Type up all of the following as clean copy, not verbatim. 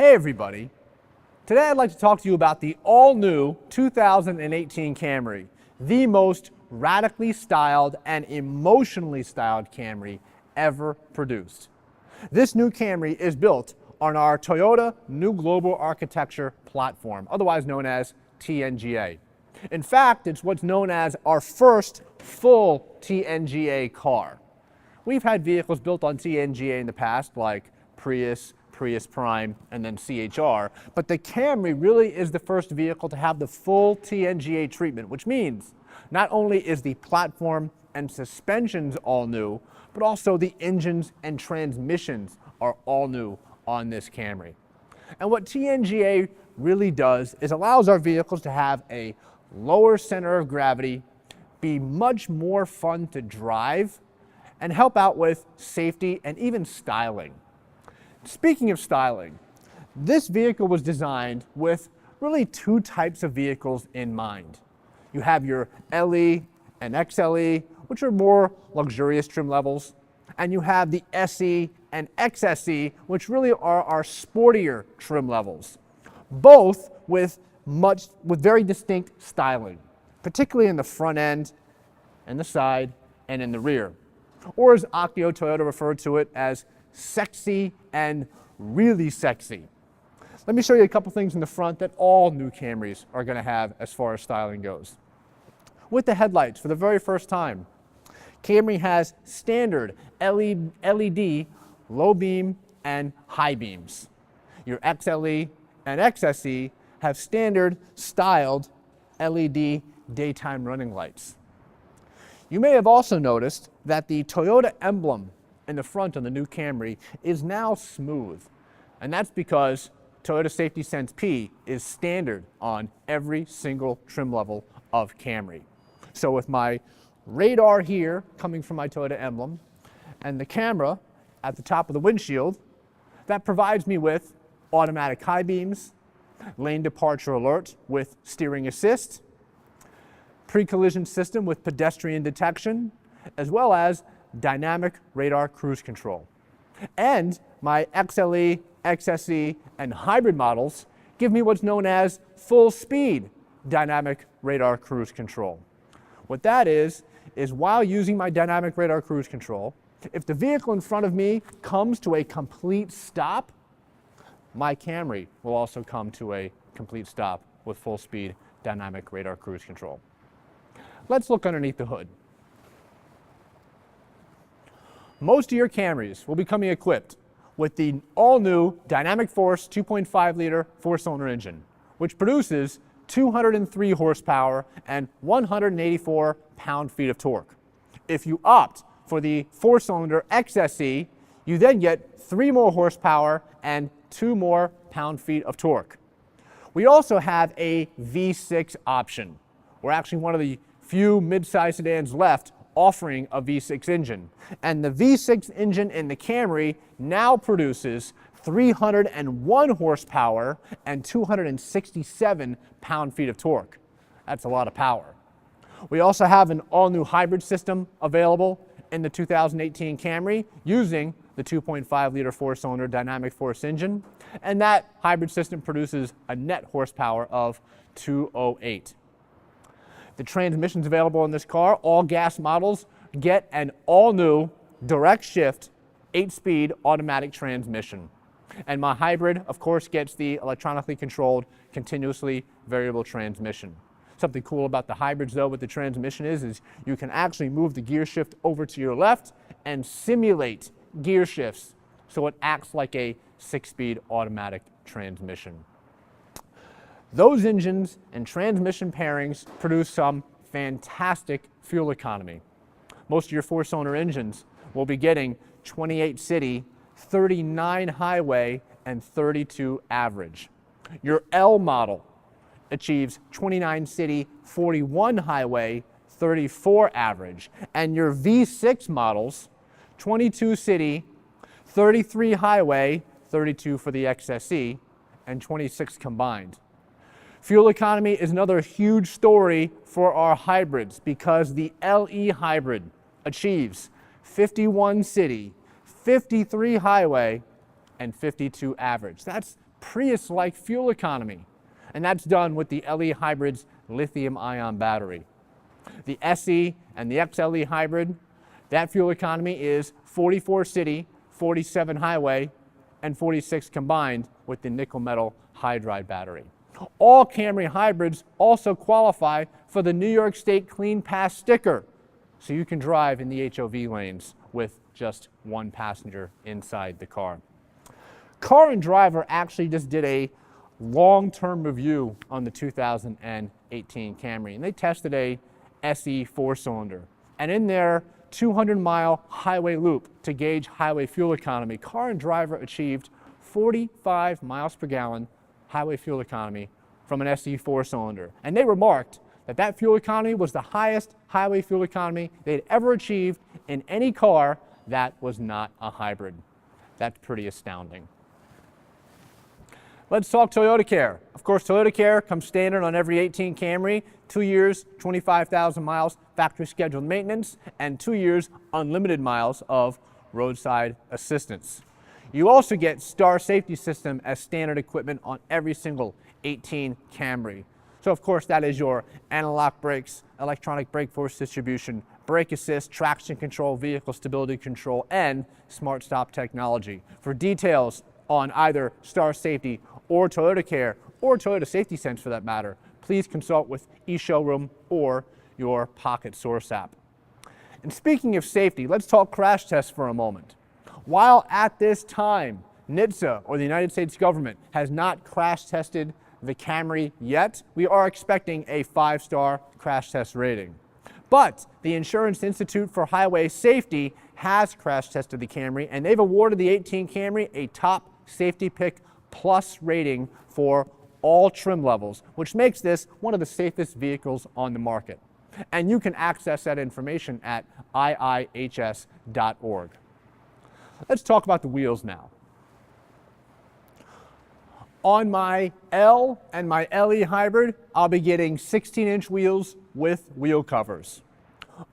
Hey everybody, today I'd like to talk to you about the all-new 2018 Camry, the most radically styled and emotionally styled Camry ever produced. This new Camry is built on our Toyota New Global Architecture platform, otherwise known as TNGA. In fact, it's what's known as our first full TNGA car. We've had vehicles built on TNGA in the past, like Prius Prime, and then CHR, but the Camry really is the first vehicle to have the full TNGA treatment, which means not only is the platform and suspensions all new, but also the engines and transmissions are all new on this Camry. And what TNGA really does is allows our vehicles to have a lower center of gravity, be much more fun to drive, and help out with safety and even styling. Speaking of styling, this vehicle was designed with really two types of vehicles in mind. You have your LE and XLE, which are more luxurious trim levels, and you have the SE and XSE, which really are our sportier trim levels, both with very distinct styling, particularly in the front end, and the side, and in the rear. Or as Akio Toyota referred to it as sexy and really sexy. Let me show you a couple things in the front that all new Camrys are going to have as far as styling goes. With the headlights, for the very first time, Camry has standard LED low beam and high beams. Your XLE and XSE have standard styled LED daytime running lights. You may have also noticed that the Toyota emblem in the front of the new Camry is now smooth, and that's because Toyota Safety Sense P is standard on every single trim level of Camry. So with my radar here coming from my Toyota emblem and the camera at the top of the windshield, that provides me with automatic high beams, lane departure alert with steering assist, pre-collision system with pedestrian detection, as well as dynamic radar cruise control. And my XLE, XSE, and hybrid models give me what's known as full speed dynamic radar cruise control. What that is while using my dynamic radar cruise control, if the vehicle in front of me comes to a complete stop, my Camry will also come to a complete stop with full speed dynamic radar cruise control. Let's look underneath the hood. Most of your Camrys will be coming equipped with the all-new Dynamic Force 2.5-liter four-cylinder engine, which produces 203 horsepower and 184 pound-feet of torque. If you opt for the four-cylinder XSE, you then get 3 more horsepower and 2 more pound-feet of torque. We also have a V6 option. We're actually one of the few mid-size sedans left offering a V6 engine. And the V6 engine in the Camry now produces 301 horsepower and 267 pound-feet of torque. That's a lot of power. We also have an all-new hybrid system available in the 2018 Camry using the 2.5-liter four-cylinder Dynamic Force engine, and that hybrid system produces a net horsepower of 208. The transmissions available in this car, all gas models, get an all-new direct shift 8-speed automatic transmission. And my hybrid, of course, gets the electronically controlled continuously variable transmission. Something cool about the hybrids, though, with the transmission is you can actually move the gear shift over to your left and simulate gear shifts so it acts like a 6-speed automatic transmission. Those engines and transmission pairings produce some fantastic fuel economy. Most of your four-cylinder engines will be getting 28 city, 39 highway, and 32 average. Your L model achieves 29 city, 41 highway, 34 average. And your V6 models, 22 city, 33 highway, 32 for the XSE, and 26 combined. Fuel economy is another huge story for our hybrids because the LE hybrid achieves 51 city, 53 highway, and 52 average. That's Prius-like fuel economy, and that's done with the LE Hybrid's lithium-ion battery. The SE and the XLE Hybrid, that fuel economy is 44 city, 47 highway, and 46 combined with the nickel-metal hydride battery. All Camry hybrids also qualify for the New York State Clean Pass sticker, so you can drive in the HOV lanes with just one passenger inside the car. Car and Driver actually just did a long-term review on the 2018 Camry, and they tested a SE 4-cylinder. And in their 200-mile highway loop to gauge highway fuel economy, Car and Driver achieved 45 miles per gallon highway fuel economy from an SE 4-cylinder. And they remarked that that fuel economy was the highest highway fuel economy they'd ever achieved in any car that was not a hybrid. That's pretty astounding. Let's talk Toyota Care. Of course, Toyota Care comes standard on every 18 Camry, 2 years, 25,000 miles factory scheduled maintenance, and 2 years unlimited miles of roadside assistance. You also get Star Safety System as standard equipment on every single 18 Camry. So of course that is your anti-lock brakes, electronic brake force distribution, brake assist, traction control, vehicle stability control, and smart stop technology. For details on either Star Safety or Toyota Care, or Toyota Safety Sense for that matter, please consult with eShowroom or your Pocket Source app. And speaking of safety, let's talk crash tests for a moment. While at this time, NHTSA, or the United States government, has not crash tested the Camry yet, we are expecting a 5-star crash test rating. But the Insurance Institute for Highway Safety has crash tested the Camry, and they've awarded the 18 Camry a top Safety Pick Plus rating for all trim levels, which makes this one of the safest vehicles on the market. And you can access that information at iihs.org. Let's talk about the wheels now. On my L and my LE Hybrid, I'll be getting 16-inch wheels with wheel covers.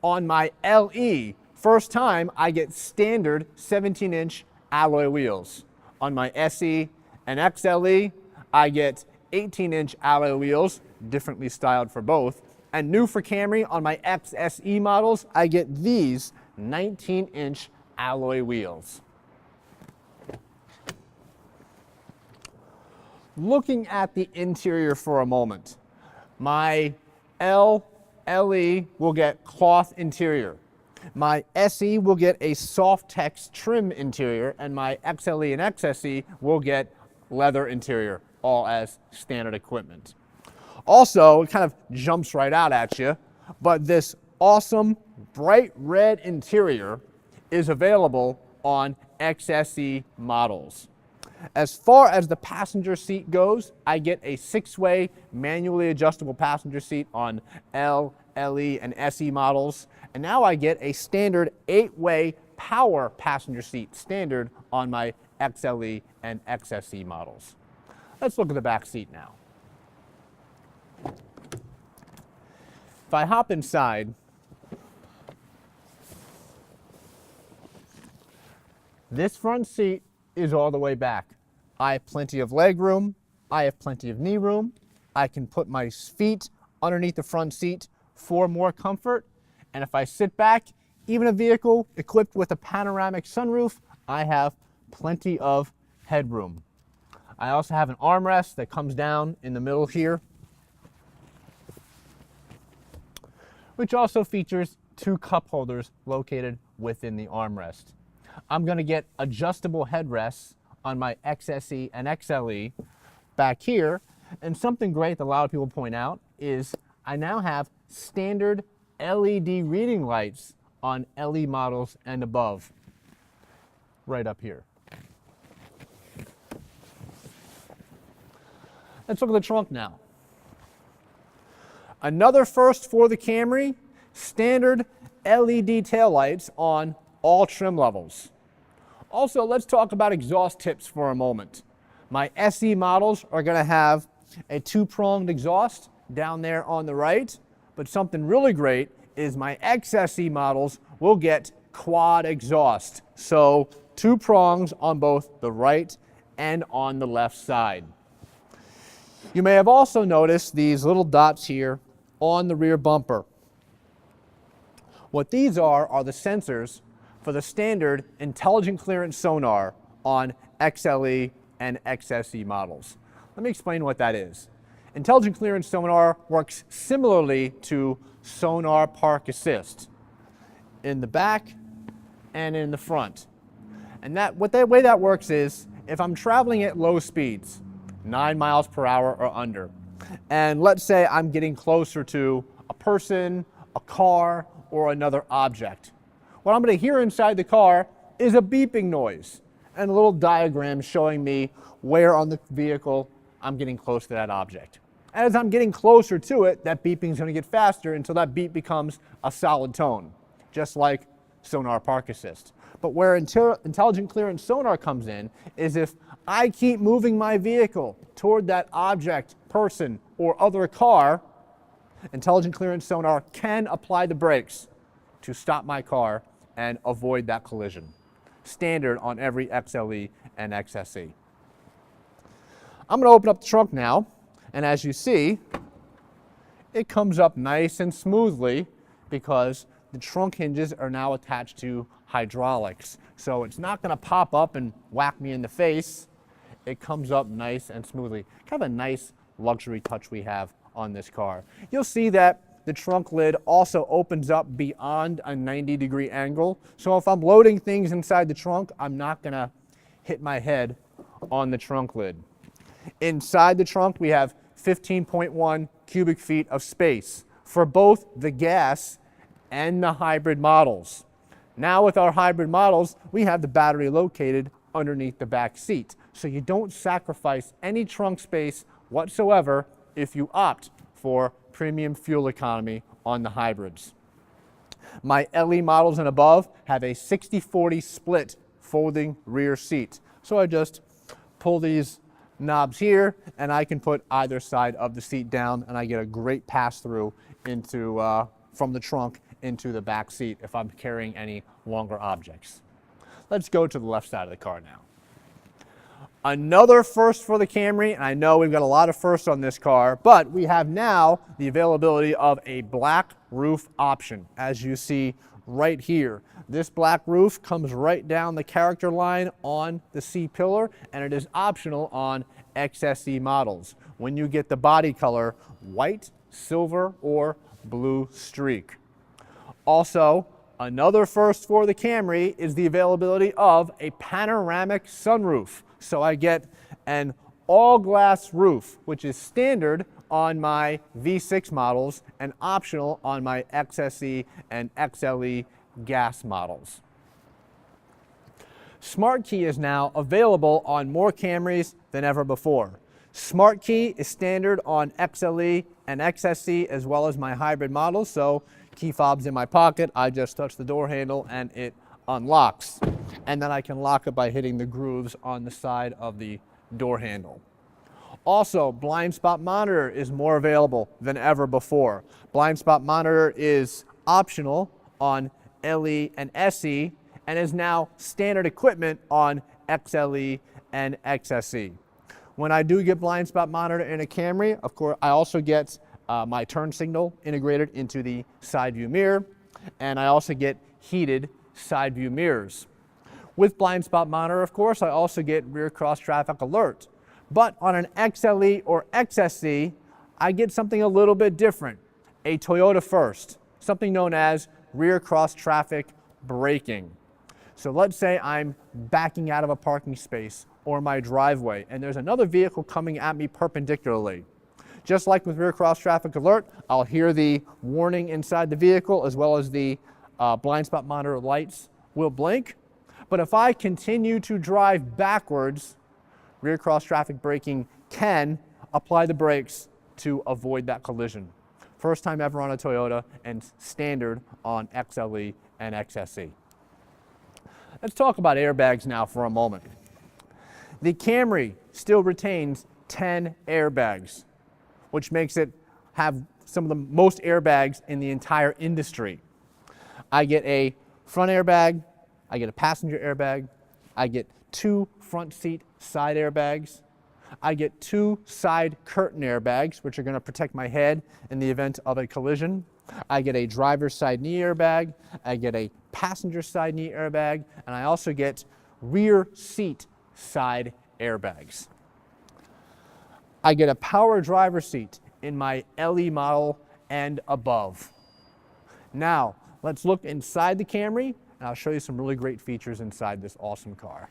On my LE, first time, I get standard 17-inch alloy wheels. On my SE and XLE, I get 18-inch alloy wheels, differently styled for both. And new for Camry, on my XSE models, I get these 19-inch alloy wheels. Looking at the interior for a moment, my LE will get cloth interior. My SE will get a soft text trim interior, and my XLE and XSE will get leather interior, all as standard equipment. Also, it kind of jumps right out at you, but this awesome bright red interior is available on XSE models. As far as the passenger seat goes, I get a 6-way manually adjustable passenger seat on L, LE, and SE models. And now I get a standard 8-way power passenger seat standard on my XLE and XSE models. Let's look at the back seat now. If I hop inside, this front seat is all the way back. I have plenty of leg room, I have plenty of knee room, I can put my feet underneath the front seat for more comfort, and if I sit back, even a vehicle equipped with a panoramic sunroof, I have plenty of headroom. I also have an armrest that comes down in the middle here, which also features 2 cup holders located within the armrest. I'm going to get adjustable headrests on my XSE and XLE back here, and something great that a lot of people point out is I now have standard LED reading lights on LE models and above, right up here. Let's look at the trunk now. Another first for the Camry, standard LED taillights on all trim levels. Also, let's talk about exhaust tips for a moment. My SE models are going to have a 2-pronged exhaust down there on the right, but something really great is my XSE models will get quad exhaust. So 2 prongs on both the right and on the left side. You may have also noticed these little dots here on the rear bumper. What these are the sensors for the standard intelligent clearance sonar on XLE and XSE models. Let me explain what that is. Intelligent clearance sonar works similarly to sonar park assist in the back and in the front. And the way that works is if I'm traveling at low speeds, 9 miles per hour or under, and let's say I'm getting closer to a person, a car, or another object, what I'm going to hear inside the car is a beeping noise and a little diagram showing me where on the vehicle I'm getting close to that object. As I'm getting closer to it, that beeping is going to get faster until that beep becomes a solid tone, just like sonar park assist. But where intelligent clearance sonar comes in is if I keep moving my vehicle toward that object, person, or other car, intelligent clearance sonar can apply the brakes to stop my car and avoid that collision. Standard on every XLE and XSE. I'm going to open up the trunk now, and as you see, it comes up nice and smoothly because the trunk hinges are now attached to hydraulics. So it's not going to pop up and whack me in the face. It comes up nice and smoothly. Kind of a nice luxury touch we have on this car. You'll see that the trunk lid also opens up beyond a 90-degree angle. So if I'm loading things inside the trunk, I'm not going to hit my head on the trunk lid. Inside the trunk, we have 15.1 cubic feet of space for both the gas and the hybrid models. Now with our hybrid models, we have the battery located underneath the back seat. So you don't sacrifice any trunk space whatsoever if you opt for premium fuel economy on the hybrids. My LE models and above have a 60-40 split folding rear seat. So I just pull these knobs here and I can put either side of the seat down and I get a great pass through into from the trunk into the back seat if I'm carrying any longer objects. Let's go to the left side of the car now. Another first for the Camry, and I know we've got a lot of firsts on this car, but we have now the availability of a black roof option, as you see right here. This black roof comes right down the character line on the C-pillar, and it is optional on XSE models when you get the body color white, silver, or blue streak. Also, another first for the Camry is the availability of a panoramic sunroof. So I get an all-glass roof, which is standard on my V6 models and optional on my XSE and XLE gas models. Smart Key is now available on more Camrys than ever before. Smart Key is standard on XLE and XSE as well as my hybrid models, so key fob's in my pocket, I just touch the door handle and it unlocks. And then I can lock it by hitting the grooves on the side of the door handle. Also, blind spot monitor is more available than ever before. Blind spot monitor is optional on LE and SE and is now standard equipment on XLE and XSE. When I do get blind spot monitor in a Camry, of course, I also get my turn signal integrated into the side view mirror, and I also get heated side view mirrors. With blind spot monitor, of course, I also get rear cross traffic alert. But on an XLE or XSE, I get something a little bit different, a Toyota first, something known as rear cross traffic braking. So let's say I'm backing out of a parking space or my driveway and there's another vehicle coming at me perpendicularly. Just like with rear cross traffic alert, I'll hear the warning inside the vehicle as well as the blind spot monitor lights will blink. But if I continue to drive backwards, rear cross traffic braking can apply the brakes to avoid that collision. First time ever on a Toyota and standard on XLE and XSE. Let's talk about airbags now for a moment. The Camry still retains 10 airbags, which makes it have some of the most airbags in the entire industry. I get a front airbag, I get a passenger airbag, I get 2 front seat side airbags. I get 2 side curtain airbags, which are going to protect my head in the event of a collision. I get a driver's side knee airbag. I get a passenger side knee airbag. And I also get rear seat side airbags. I get a power driver seat in my LE model and above. Now, let's look inside the Camry, and I'll show you some really great features inside this awesome car.